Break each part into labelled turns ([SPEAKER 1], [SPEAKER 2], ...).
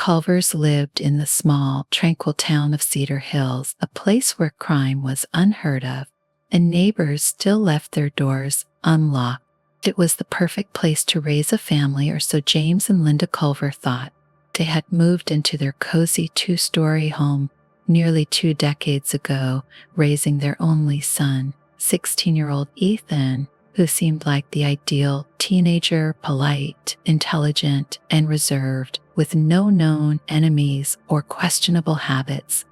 [SPEAKER 1] Culvers lived in the small, tranquil town of Cedar Hills, a place where crime was unheard of, and neighbors still left their doors unlocked. It was the perfect place to raise a family, or so James and Linda Culver thought. They had moved into their cozy two-story home nearly 2 decades ago, raising their only son, 16-year-old Ethan, who seemed like the ideal teenager, polite, intelligent, and reserved, with no known enemies or questionable habits.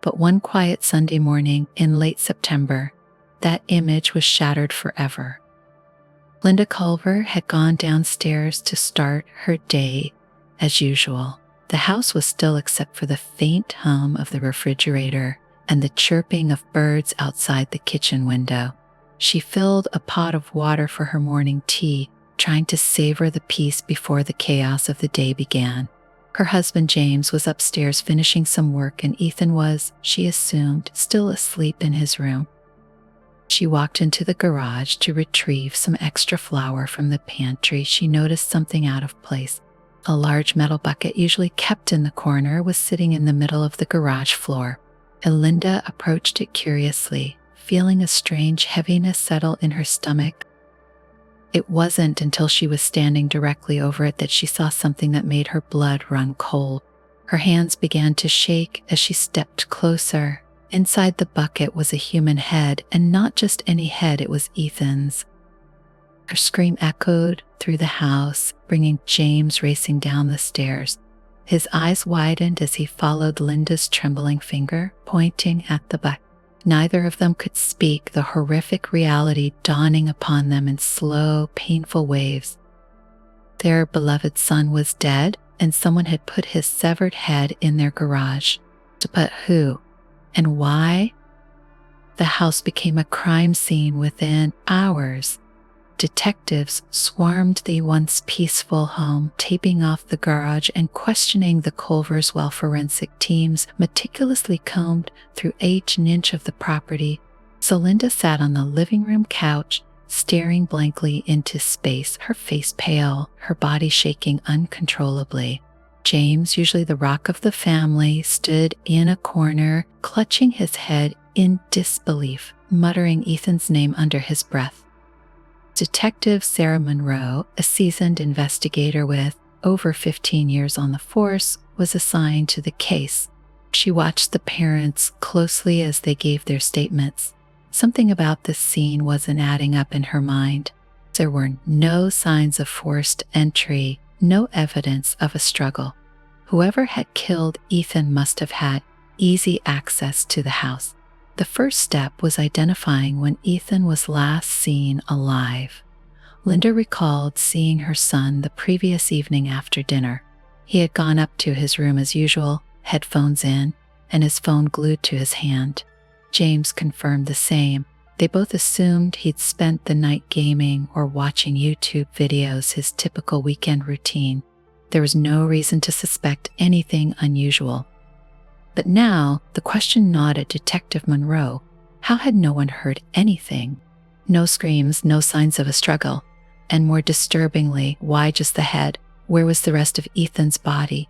[SPEAKER 1] But one quiet Sunday morning in late September, that image was shattered forever. Linda Culver had gone downstairs to start her day as usual. The house was still except for the faint hum of the refrigerator and the chirping of birds outside the kitchen window. She filled a pot of water for her morning tea, trying to savor the peace before the chaos of the day began. Her husband James was upstairs finishing some work, and Ethan was, she assumed, still asleep in his room. She walked into the garage to retrieve some extra flour from the pantry. She noticed something out of place. A large metal bucket, usually kept in the corner, was sitting in the middle of the garage floor. Linda approached it curiously, feeling a strange heaviness settle in her stomach. It wasn't until she was standing directly over it that she saw something that made her blood run cold. Her hands began to shake as she stepped closer. Inside the bucket was a human head, and not just any head, it was Ethan's. Her scream echoed through the house, bringing James racing down the stairs. His eyes widened as he followed Linda's trembling finger, pointing at the bucket. Neither of them could speak, the horrific reality dawning upon them in slow, painful waves. Their beloved son was dead, and someone had put his severed head in their garage. But who? And why? The house became a crime scene within hours. Detectives swarmed the once peaceful home, taping off the garage and questioning the Culvers while forensic teams meticulously combed through each inch of the property. So Linda sat on the living room couch, staring blankly into space, her face pale, her body shaking uncontrollably. James, usually the rock of the family, stood in a corner, clutching his head in disbelief, muttering Ethan's name under his breath. Detective Sarah Monroe, a seasoned investigator with over 15 years on the force, was assigned to the case. She watched the parents closely as they gave their statements. Something about this scene wasn't adding up in her mind. There were no signs of forced entry, no evidence of a struggle. Whoever had killed Ethan must have had easy access to the house. The first step was identifying when Ethan was last seen alive. Linda recalled seeing her son the previous evening after dinner. He had gone up to his room as usual, headphones in, and his phone glued to his hand. James confirmed the same. They both assumed he'd spent the night gaming or watching YouTube videos, his typical weekend routine. There was no reason to suspect anything unusual. But now, the question gnawed at Detective Monroe. How had no one heard anything? No screams, no signs of a struggle. And more disturbingly, why just the head? Where was the rest of Ethan's body?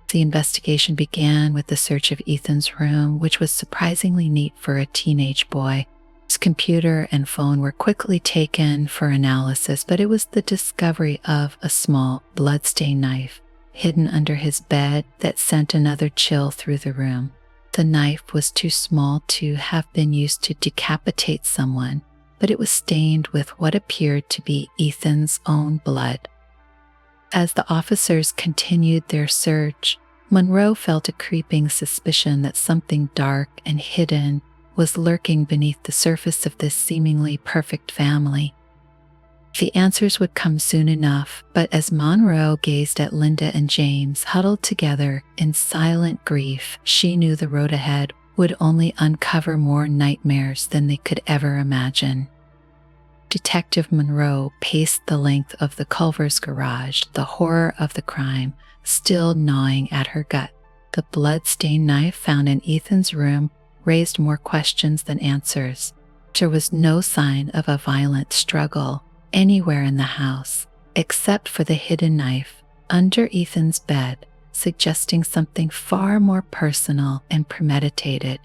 [SPEAKER 1] The investigation began with the search of Ethan's room, which was surprisingly neat for a teenage boy. His computer and phone were quickly taken for analysis, but it was the discovery of a small, blood-stained knife hidden under his bed that sent another chill through the room. The knife was too small to have been used to decapitate someone, but it was stained with what appeared to be Ethan's own blood. As the officers continued their search, Monroe felt a creeping suspicion that something dark and hidden was lurking beneath the surface of this seemingly perfect family. The answers would come soon enough, but as Monroe gazed at Linda and James huddled together in silent grief, she knew the road ahead would only uncover more nightmares than they could ever imagine. Detective Monroe paced the length of the Culver's garage, the horror of the crime still gnawing at her gut. The blood-stained knife found in Ethan's room raised more questions than answers. There was no sign of a violent struggle anywhere in the house, except for the hidden knife under Ethan's bed, suggesting something far more personal and premeditated.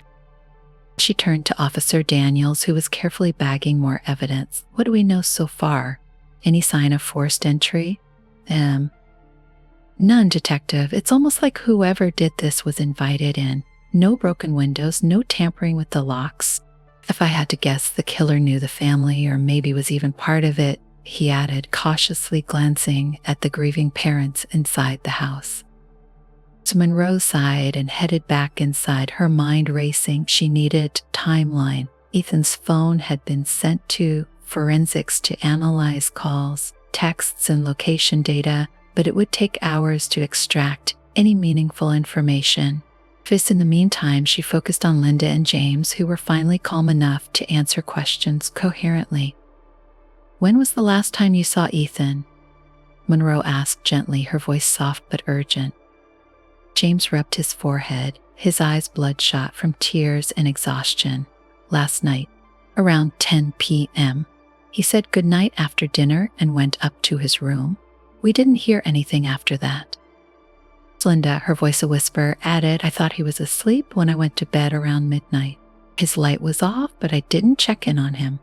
[SPEAKER 1] She turned to Officer Daniels, who was carefully bagging more evidence. What do we know so far? Any sign of forced entry? None, Detective. It's almost like whoever did this was invited in. No broken windows, no tampering with the locks. If I had to guess, the killer knew the family, or maybe was even part of it, he added, cautiously glancing at the grieving parents inside the house. So Monroe sighed and headed back inside, her mind racing. She needed timeline. Ethan's phone had been sent to forensics to analyze calls, texts, and location data, but it would take hours to extract any meaningful information. In the meantime, she focused on Linda and James, who were finally calm enough to answer questions coherently. "When was the last time you saw Ethan?" Monroe asked gently, her voice soft but urgent. James rubbed his forehead, his eyes bloodshot from tears and exhaustion. "Last night, around 10 p.m. He said goodnight after dinner and went up to his room. We didn't hear anything after that." Linda, her voice a whisper, added, "I thought he was asleep when I went to bed around midnight. His light was off, but I didn't check in on him."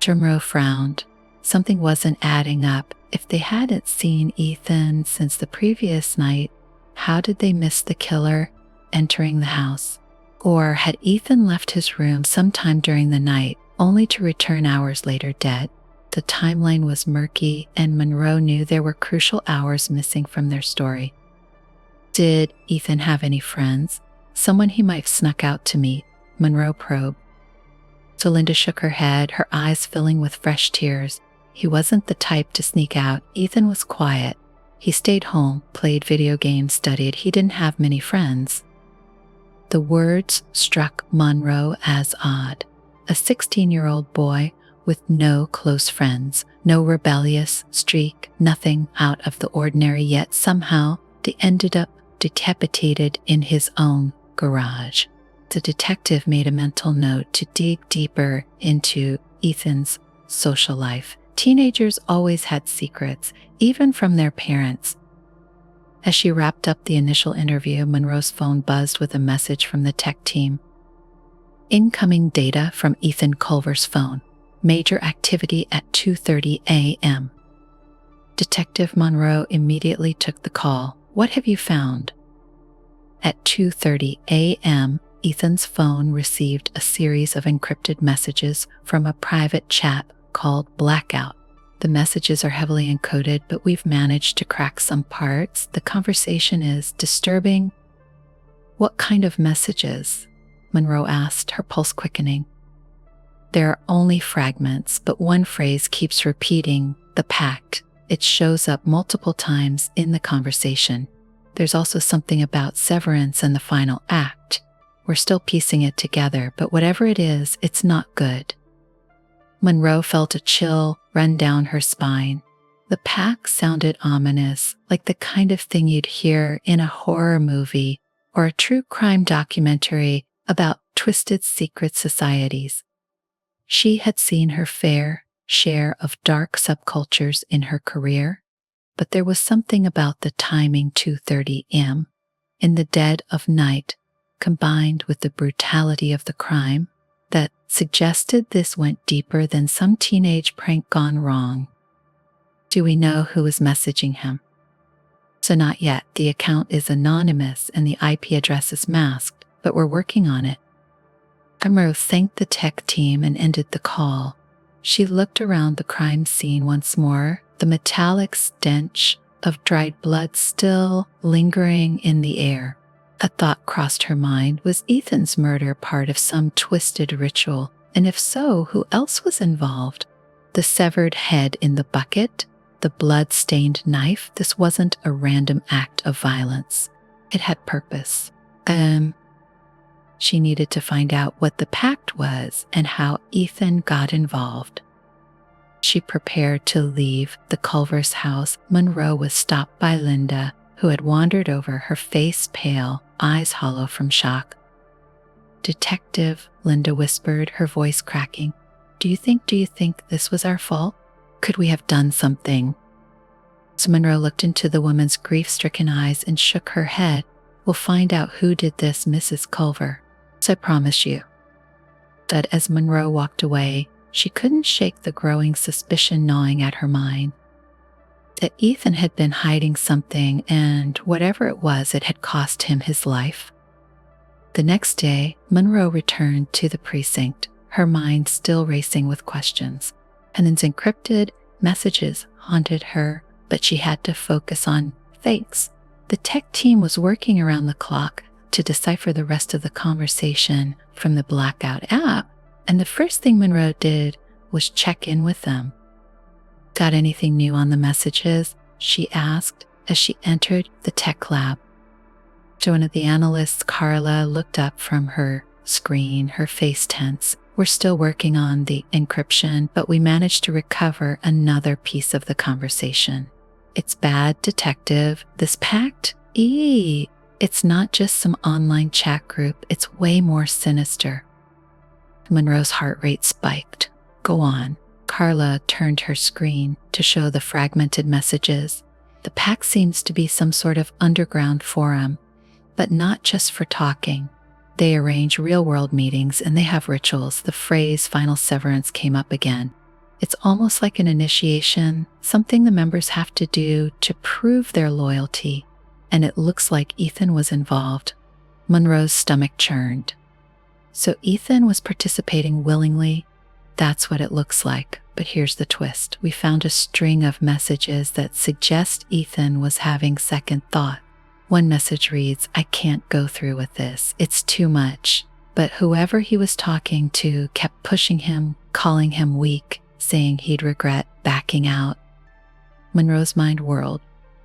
[SPEAKER 1] Monroe frowned. Something wasn't adding up. If they hadn't seen Ethan since the previous night, how did they miss the killer entering the house? Or had Ethan left his room sometime during the night, only to return hours later dead? The timeline was murky, and Monroe knew there were crucial hours missing from their story. Did Ethan have any friends? Someone he might have snuck out to meet? Monroe probed. So Linda shook her head, her eyes filling with fresh tears. He wasn't the type to sneak out. Ethan was quiet. He stayed home, played video games, studied. He didn't have many friends. The words struck Monroe as odd. A 16-year-old boy with no close friends, no rebellious streak, nothing out of the ordinary, yet somehow they ended up decapitated in his own garage. The detective made a mental note to dig deeper into Ethan's social life. Teenagers always had secrets, even from their parents. As she wrapped up the initial interview, Monroe's phone buzzed with a message from the tech team. "Incoming data from Ethan Culver's phone. Major activity at 2:30 a.m. Detective Monroe immediately took the call. "What have you found?" At 2:30 a.m., Ethan's phone received a series of encrypted messages from a private chat called Blackout. The messages are heavily encoded, but we've managed to crack some parts. The conversation is disturbing. "What kind of messages?" Monroe asked, her pulse quickening. "There are only fragments, but one phrase keeps repeating, the Pact. It shows up multiple times in the conversation. There's also something about severance and the final act. We're still piecing it together, but whatever it is, it's not good." Monroe felt a chill run down her spine. The Pact sounded ominous, like the kind of thing you'd hear in a horror movie or a true crime documentary about twisted secret societies. She had seen her fair share of dark subcultures in her career, but there was something about the timing 2:30 a.m. in the dead of night, combined with the brutality of the crime, that suggested this went deeper than some teenage prank gone wrong. Do we know who was messaging him? So not yet. The account is anonymous and the IP address is masked, but we're working on it. Monroe thanked the tech team and ended the call. She looked around the crime scene once more, the metallic stench of dried blood still lingering in the air. A thought crossed her mind. Was Ethan's murder part of some twisted ritual? And if so, who else was involved? The severed head in the bucket? The blood-stained knife? This wasn't a random act of violence. It had purpose. She needed to find out what the Pact was and how Ethan got involved. She prepared to leave the Culver's house. Monroe was stopped by Linda, who had wandered over, her face pale, eyes hollow from shock. "Detective," Linda whispered, her voice cracking. Do you think this was our fault? Could we have done something?" So Monroe looked into the woman's grief-stricken eyes and shook her head. We'll find out who did this, Mrs. Culver. So I promise you. But as Monroe walked away, she couldn't shake the growing suspicion gnawing at her mind. That Ethan had been hiding something, and whatever it was, it had cost him his life. The next day, Monroe returned to the precinct, her mind still racing with questions. Pennant's encrypted messages haunted her, but she had to focus on fakes. The tech team was working around the clock to decipher the rest of the conversation from the Blackout app, and the first thing Monroe did was check in with them. Got anything new on the messages? She asked as she entered the tech lab. One of the analysts, Carla, looked up from her screen, her face tense. We're still working on the encryption, but we managed to recover another piece of the conversation. It's bad, detective. This Pact? It's not just some online chat group. It's way more sinister. Monroe's heart rate spiked. Go on. Carla turned her screen to show the fragmented messages. The Pact seems to be some sort of underground forum, but not just for talking. They arrange real-world meetings and they have rituals. The phrase final severance came up again. It's almost like an initiation, something the members have to do to prove their loyalty, and it looks like Ethan was involved. Monroe's stomach churned. So Ethan was participating willingly? That's what it looks like. But here's the twist. We found a string of messages that suggest Ethan was having second thought. One message reads, I can't go through with this. It's too much. But whoever he was talking to kept pushing him, calling him weak, saying he'd regret backing out. Monroe's mind whirled.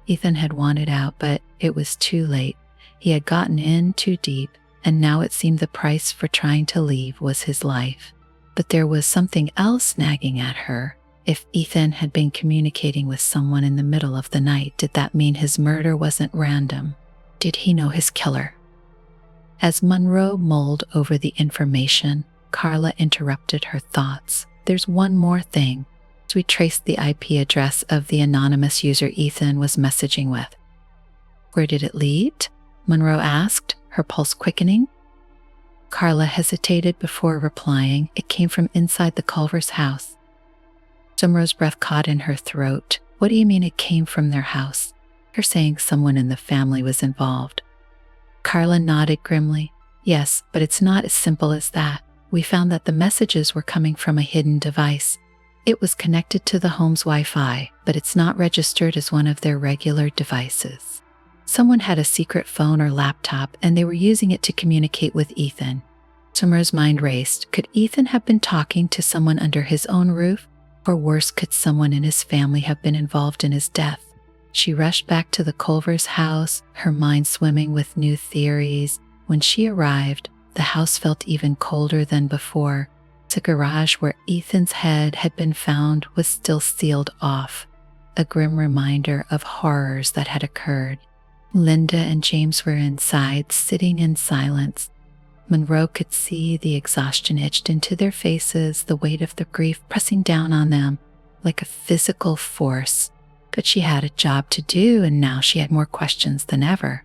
[SPEAKER 1] Ethan had wanted out, but it was too late. He had gotten in too deep, and now it seemed the price for trying to leave was his life. But there was something else nagging at her. If Ethan had been communicating with someone in the middle of the night, did that mean his murder wasn't random? Did he know his killer? As Monroe mulled over the information, Carla interrupted her thoughts. There's one more thing. So we traced the IP address of the anonymous user Ethan was messaging with. Where did it lead? Monroe asked, her pulse quickening. Carla hesitated before replying. It came from inside the Culver's house. Monroe's breath caught in her throat. What do you mean it came from their house? You're saying someone in the family was involved. Carla nodded grimly. Yes, but it's not as simple as that. We found that the messages were coming from a hidden device. It was connected to the home's Wi-Fi, but it's not registered as one of their regular devices. Someone had a secret phone or laptop, and they were using it to communicate with Ethan. Monroe's mind raced. Could Ethan have been talking to someone under his own roof? Or worse, could someone in his family have been involved in his death? She rushed back to the Culver's house, her mind swimming with new theories. When she arrived, the house felt even colder than before. The garage where Ethan's head had been found was still sealed off, a grim reminder of horrors that had occurred. Linda and James were inside, sitting in silence. Monroe could see the exhaustion etched into their faces, the weight of the grief pressing down on them like a physical force. But she had a job to do, and now she had more questions than ever.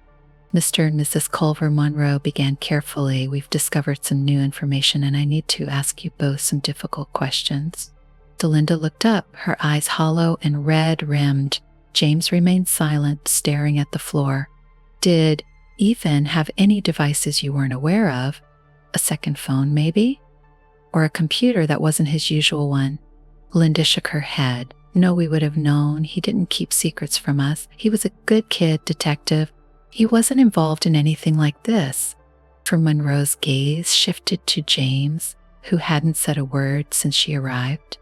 [SPEAKER 1] Mr. and Mrs. Culver, Monroe began carefully. We've discovered some new information, and I need to ask you both some difficult questions. Delinda looked up, her eyes hollow and red-rimmed. James remained silent, staring at the floor. Did Ethan have any devices you weren't aware of? A second phone, maybe? Or a computer that wasn't his usual one? Linda shook her head. No, we would have known. He didn't keep secrets from us. He was a good kid, detective. He wasn't involved in anything like this. For Monroe's gaze shifted to James, who hadn't said a word since she arrived.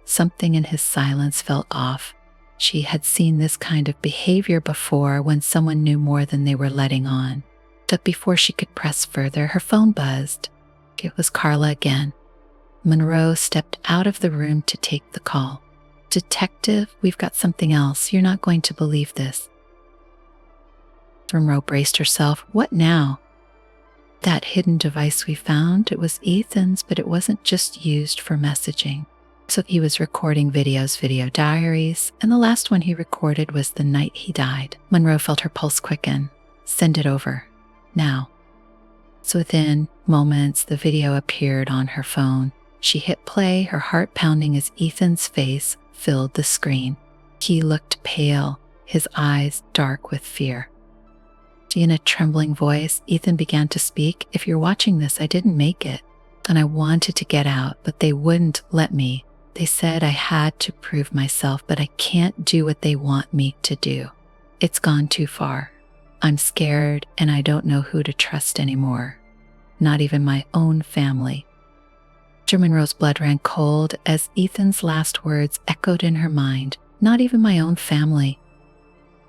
[SPEAKER 1] Something in his silence felt off. She had seen this kind of behavior before when someone knew more than they were letting on. But before she could press further, her phone buzzed. It was Carla again. Monroe stepped out of the room to take the call. Detective, we've got something else. You're not going to believe this. Monroe braced herself. What now? That hidden device we found, it was Ethan's, but it wasn't just used for messaging. So he was recording videos, video diaries, and the last one he recorded was the night he died. Monroe felt her pulse quicken. Send it over. Now. So within moments, the video appeared on her phone. She hit play, her heart pounding as Ethan's face filled the screen. He looked pale, his eyes dark with fear. In a trembling voice, Ethan began to speak. If you're watching this, I didn't make it, and I wanted to get out, but they wouldn't let me. They said I had to prove myself, but I can't do what they want me to do. It's gone too far. I'm scared, and I don't know who to trust anymore. Not even my own family. Monroe's blood ran cold as Ethan's last words echoed in her mind. Not even my own family.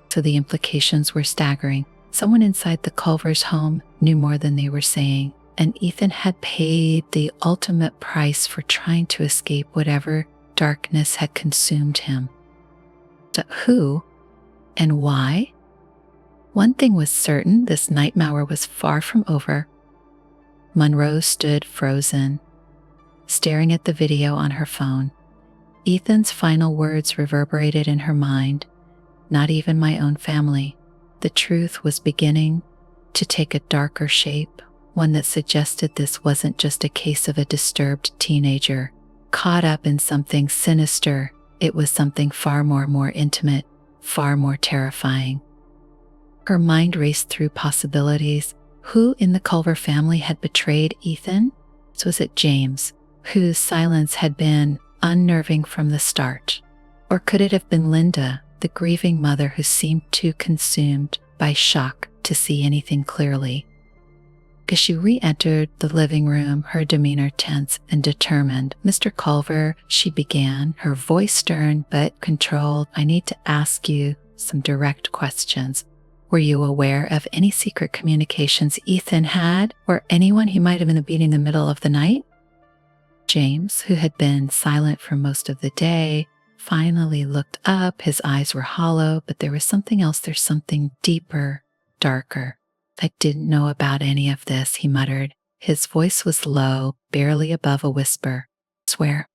[SPEAKER 1] So the implications were staggering. Someone inside the Culver's home knew more than they were saying, and Ethan had paid the ultimate price for trying to escape whatever darkness had consumed him. But who and why? One thing was certain, this nightmare was far from over. Monroe stood frozen, staring at the video on her phone. Ethan's final words reverberated in her mind. Not even my own family. The truth was beginning to take a darker shape, one that suggested this wasn't just a case of a disturbed teenager, caught up in something sinister. It was something far more intimate, far more terrifying. Her mind raced through possibilities. Who in the Culver family had betrayed Ethan? So was it James, whose silence had been unnerving from the start? Or could it have been Linda, the grieving mother who seemed too consumed by shock to see anything clearly? As she re-entered the living room, her demeanor tense and determined. "Mr. Culver," she began, her voice stern but controlled, "I need to ask you some direct questions. Were you aware of any secret communications Ethan had, or anyone he might have been beating in the middle of the night?" James, who had been silent for most of the day, finally looked up. His eyes were hollow, but there was something else. There's something deeper, darker. "I didn't know about any of this," he muttered. His voice was low, barely above a whisper. "Swear."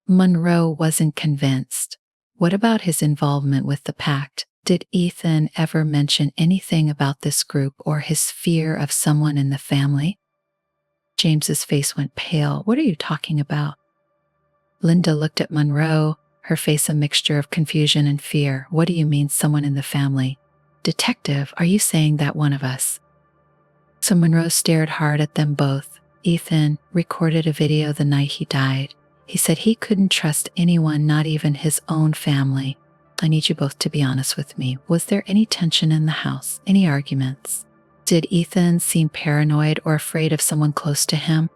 [SPEAKER 1] Monroe wasn't convinced. What about his involvement with the Pact? Did Ethan ever mention anything about this group or his fear of someone in the family? James's face went pale. "What are you talking about?" Linda looked at Monroe, her face a mixture of confusion and fear. "What do you mean, someone in the family?" "Detective, are you saying that one of us?" So Monroe stared hard at them both. "Ethan recorded a video the night he died. He said he couldn't trust anyone, not even his own family. I need you both to be honest with me. Was there any tension in the house? Any arguments? Did Ethan seem paranoid or afraid of someone close to him?"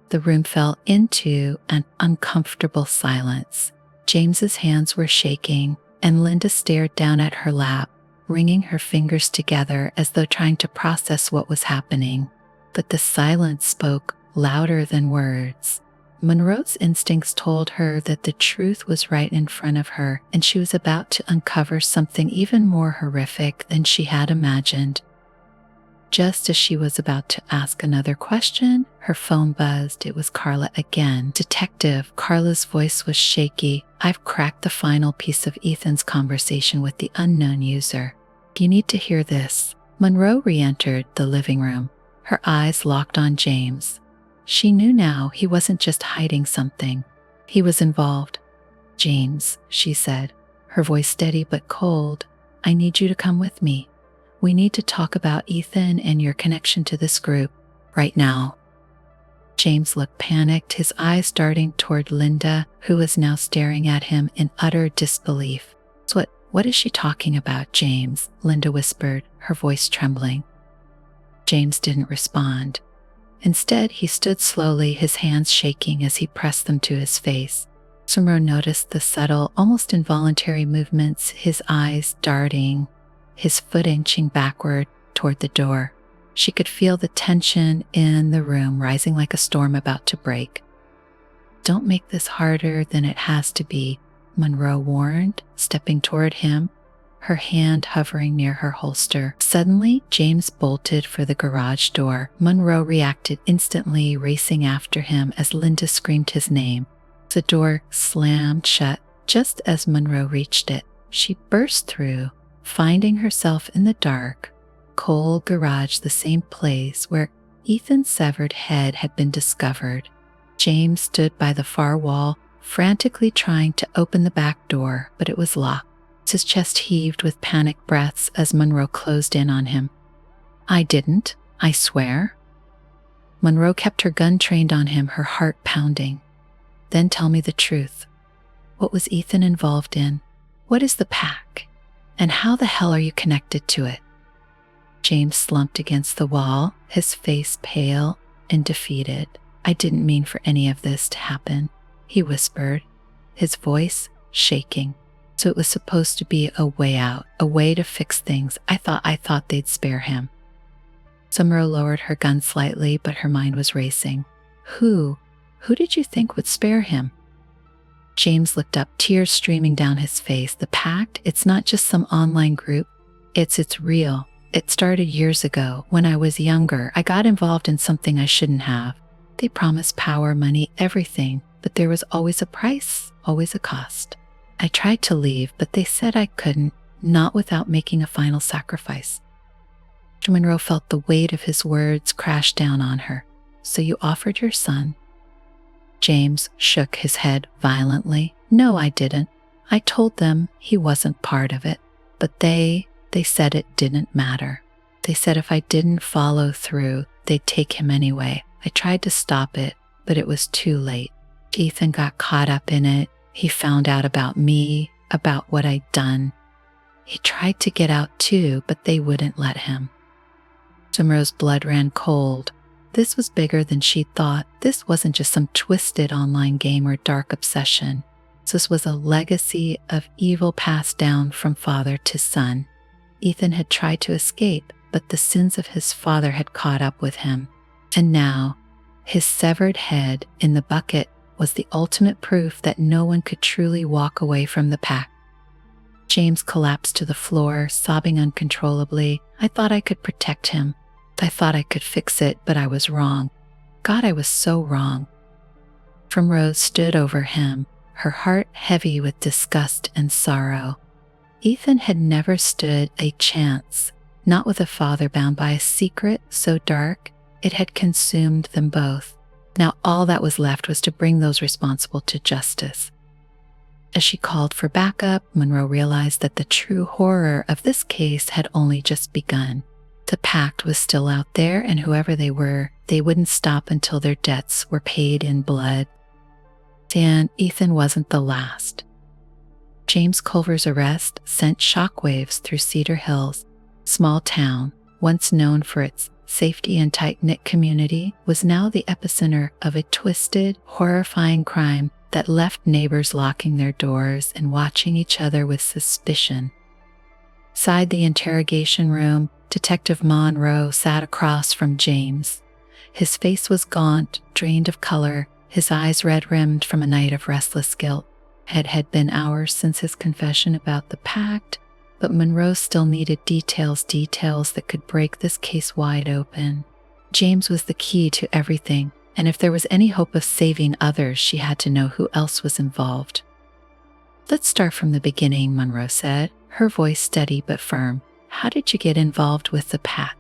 [SPEAKER 1] The room fell into an uncomfortable silence. James's hands were shaking, and Linda stared down at her lap, wringing her fingers together as though trying to process what was happening. But the silence spoke louder than words. Monroe's instincts told her that the truth was right in front of her, and she was about to uncover something even more horrific than she had imagined. Just as she was about to ask another question, her phone buzzed. It was Carla again. "Detective," Carla's voice was shaky. "I've cracked the final piece of Ethan's conversation with the unknown user. You need to hear this." Monroe re-entered the living room, her eyes locked on James. She knew now he wasn't just hiding something. He was involved. "James," she said, her voice steady but cold, "I need you to come with me. We need to talk about Ethan and your connection to this group right now." James looked panicked, his eyes darting toward Linda, who was now staring at him in utter disbelief. What is she talking about, James?" Linda whispered, her voice trembling. James didn't respond. Instead, he stood slowly, his hands shaking as he pressed them to his face. Monroe noticed the subtle, almost involuntary movements, his eyes darting, his foot inching backward toward the door. She could feel the tension in the room rising like a storm about to break. "Don't make this harder than it has to be," Monroe warned, stepping toward him, her hand hovering near her holster. Suddenly, James bolted for the garage door. Monroe reacted instantly, racing after him as Linda screamed his name. The door slammed shut just as Monroe reached it. She burst through, finding herself in the dark, cold garage, the same place where Ethan's severed head had been discovered. James stood by the far wall, frantically trying to open the back door, but it was locked. His chest heaved with panicked breaths as Monroe closed in on him. "I didn't, I swear." Monroe kept her gun trained on him, her heart pounding. "Then tell me the truth. What was Ethan involved in? What is the Pact? And how the hell are you connected to it?" James slumped against the wall, his face pale and defeated. "I didn't mean for any of this to happen," he whispered, his voice shaking. "So it was supposed to be a way out, a way to fix things. I thought they'd spare him." Monroe lowered her gun slightly, but her mind was racing. Who did you think would spare him?" James looked up, tears streaming down his face. "The Pact, it's not just some online group. It's real. It started years ago. When I was younger, I got involved in something I shouldn't have. They promised power, money, everything, but there was always a price, always a cost. I tried to leave, but they said I couldn't, not without making a final sacrifice." Monroe felt the weight of his words crash down on her. "So you offered your son?" James shook his head violently. "No, I didn't. I told them he wasn't part of it, but they said it didn't matter. They said if I didn't follow through, they'd take him anyway. I tried to stop it, but it was too late. Ethan got caught up in it. He found out about me, about what I'd done. He tried to get out too, but they wouldn't let him." Monroe's blood ran cold. This was bigger than she'd thought. This wasn't just some twisted online game or dark obsession. This was a legacy of evil passed down from father to son. Ethan had tried to escape, but the sins of his father had caught up with him. And now, his severed head in the bucket was the ultimate proof that no one could truly walk away from the Pact. James collapsed to the floor, sobbing uncontrollably. "I thought I could protect him. I thought I could fix it, but I was wrong. God, I was so wrong." Monroe stood over him, her heart heavy with disgust and sorrow. Ethan had never stood a chance, not with a father bound by a secret so dark it had consumed them both. Now all that was left was to bring those responsible to justice. As she called for backup, Monroe realized that the true horror of this case had only just begun. The Pact was still out there, and whoever they were, they wouldn't stop until their debts were paid in blood. And Ethan wasn't the last. James Culver's arrest sent shockwaves through Cedar Hills. Small town, once known for its safety and tight-knit community, was now the epicenter of a twisted, horrifying crime that left neighbors locking their doors and watching each other with suspicion. Inside the interrogation room, Detective Monroe sat across from James. His face was gaunt, drained of color, his eyes red-rimmed from a night of restless guilt. It had been hours since his confession about the Pact, but Monroe still needed details that could break this case wide open. James was the key to everything, and if there was any hope of saving others, she had to know who else was involved. "Let's start from the beginning," Monroe said, her voice steady but firm. "How did you get involved with the Pact?"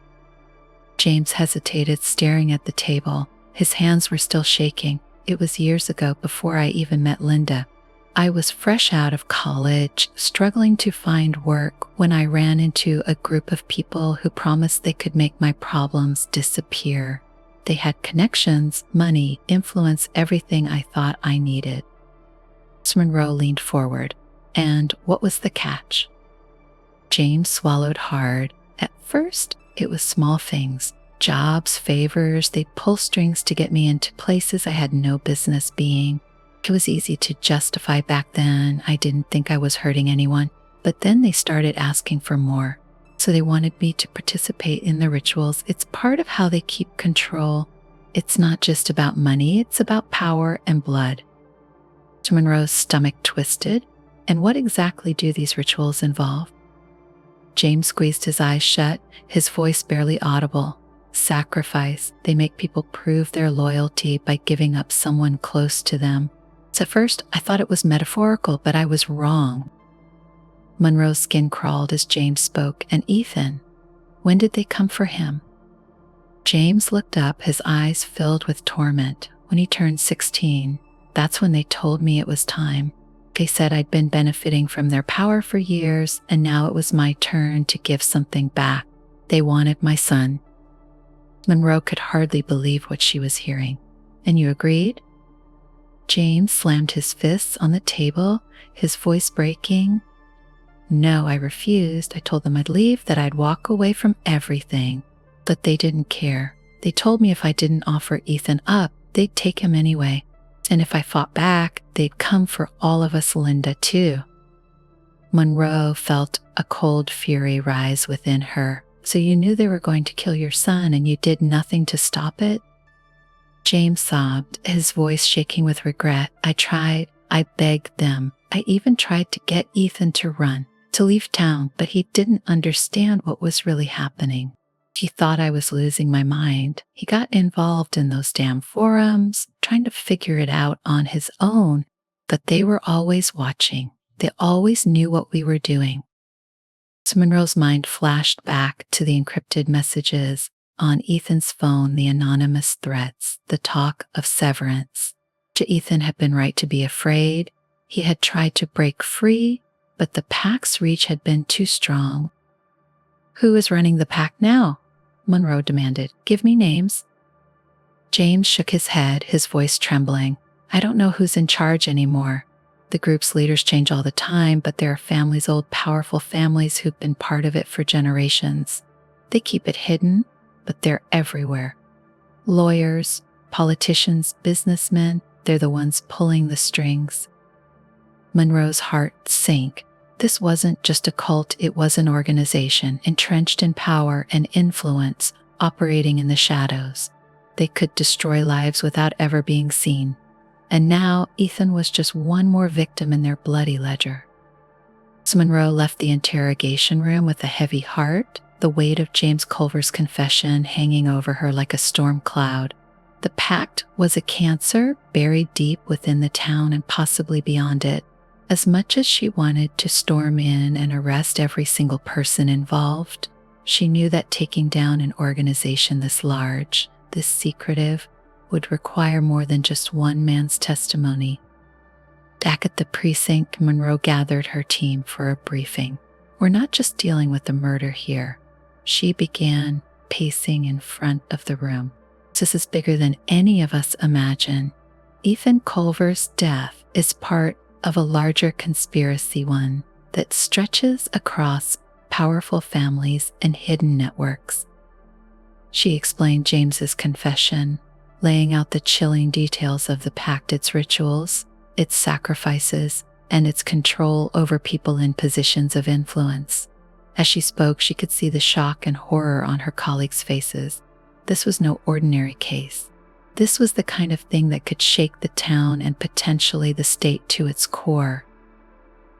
[SPEAKER 1] James hesitated, staring at the table. His hands were still shaking. "It was years ago, before I even met Linda. I was fresh out of college, struggling to find work, when I ran into a group of people who promised they could make my problems disappear. They had connections, money, influence, everything I thought I needed." Monroe leaned forward. "And what was the catch?" James swallowed hard. "At first, it was small things. Jobs, favors, they'd pull strings to get me into places I had no business being. It was easy to justify back then. I didn't think I was hurting anyone. But then they started asking for more. So they wanted me to participate in the rituals. It's part of how they keep control. It's not just about money, it's about power and blood." Monroe's stomach twisted. "And what exactly do these rituals involve?" James squeezed his eyes shut, his voice barely audible. "Sacrifice. They make people prove their loyalty by giving up someone close to them. So at first, I thought it was metaphorical, but I was wrong. Monroe's skin crawled as James spoke. And Ethan, when did they come for him? James looked up, his eyes filled with torment. When he turned 16, that's when they told me it was time. They said I'd been benefiting from their power for years, and now it was my turn to give something back. They wanted my son. Monroe could hardly believe what she was hearing. And you agreed? James slammed his fists on the table, his voice breaking. No, I refused. I told them I'd leave, that I'd walk away from everything. But they didn't care. They told me if I didn't offer Ethan up, they'd take him anyway. And if I fought back, they'd come for all of us, Linda, too. Monroe felt a cold fury rise within her. So you knew they were going to kill your son and you did nothing to stop it? James sobbed, his voice shaking with regret. I tried. I begged them. I even tried to get Ethan to run, to leave town, but he didn't understand what was really happening. He thought I was losing my mind. He got involved in those damn forums, trying to figure it out on his own, but they were always watching. They always knew what we were doing. So Monroe's mind flashed back to the encrypted messages on Ethan's phone, the anonymous threats, the talk of severance. Ethan had been right to be afraid. He had tried to break free, but the Pact's reach had been too strong. Who is running the Pact now? Monroe demanded. Give me names. James shook his head, his voice trembling. I don't know who's in charge anymore. The group's leaders change all the time, but there are families, old powerful families who've been part of it for generations. They keep it hidden, but they're everywhere. Lawyers, politicians, businessmen, they're the ones pulling the strings. Monroe's heart sank. This wasn't just a cult, it was an organization, entrenched in power and influence, operating in the shadows. They could destroy lives without ever being seen. And now Ethan was just one more victim in their bloody ledger. So Monroe left the interrogation room with a heavy heart, the weight of James Culver's confession hanging over her like a storm cloud. The Pact was a cancer buried deep within the town and possibly beyond it. As much as she wanted to storm in and arrest every single person involved, she knew that taking down an organization this large, this secretive, would require more than just one man's testimony. Back at the precinct, Monroe gathered her team for a briefing. We're not just dealing with the murder here. She began pacing in front of the room. This is bigger than any of us imagine. Ethan Culver's death is part of a larger conspiracy, one that stretches across powerful families and hidden networks. She explained James's confession, laying out the chilling details of the Pact, its rituals, its sacrifices, and its control over people in positions of influence. As she spoke, she could see the shock and horror on her colleagues' faces. This was no ordinary case. This was the kind of thing that could shake the town and potentially the state to its core.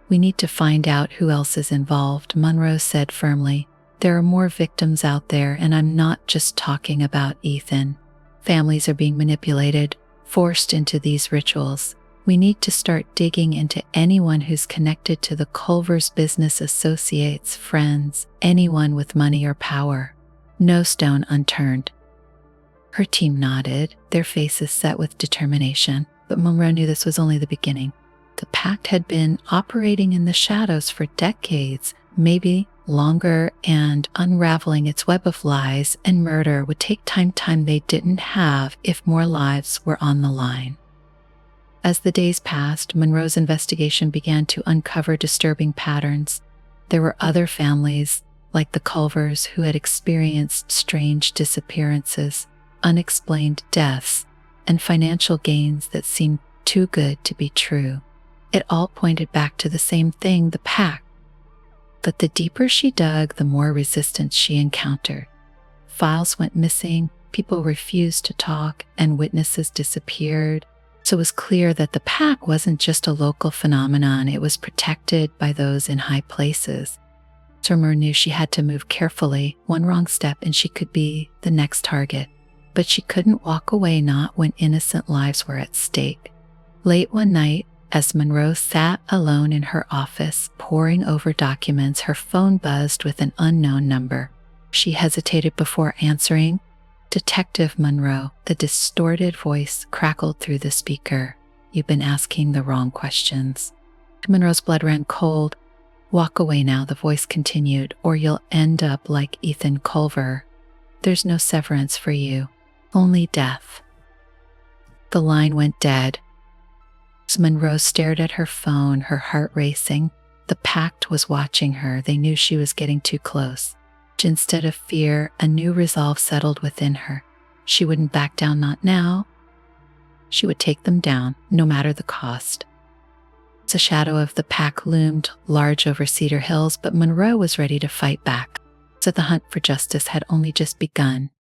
[SPEAKER 1] We need to find out who else is involved, Monroe said firmly. There are more victims out there, and I'm not just talking about Ethan. Families are being manipulated, forced into these rituals. We need to start digging into anyone who's connected to the Culver's business associates, friends, anyone with money or power. No stone unturned. Her team nodded, their faces set with determination, but Monroe knew this was only the beginning. The Pact had been operating in the shadows for decades, maybe longer, and unraveling its web of lies and murder would take time they didn't have if more lives were on the line. As the days passed, Monroe's investigation began to uncover disturbing patterns. There were other families, like the Culvers, who had experienced strange disappearances, unexplained deaths, and financial gains that seemed too good to be true. It all pointed back to the same thing, the Pact. But the deeper she dug, the more resistance she encountered. Files went missing, people refused to talk, and witnesses disappeared. So it was clear that the Pact wasn't just a local phenomenon, it was protected by those in high places. Monroe knew she had to move carefully. One wrong step and she could be the next target. But she couldn't walk away, not when innocent lives were at stake. Late one night, as Monroe sat alone in her office, poring over documents, her phone buzzed with an unknown number. She hesitated before answering. "Detective Monroe," the distorted voice crackled through the speaker. "You've been asking the wrong questions." Monroe's blood ran cold. "Walk away now," the voice continued, "or you'll end up like Ethan Culver. There's no severance for you, only death." The line went dead. As Monroe stared at her phone, her heart racing. The Pact was watching her. They knew she was getting too close. Instead of fear, a new resolve settled within her. She wouldn't back down, not now. She would take them down, no matter the cost. The shadow of the Pact loomed large over Cedar Hills, but Monroe was ready to fight back. So the hunt for justice had only just begun.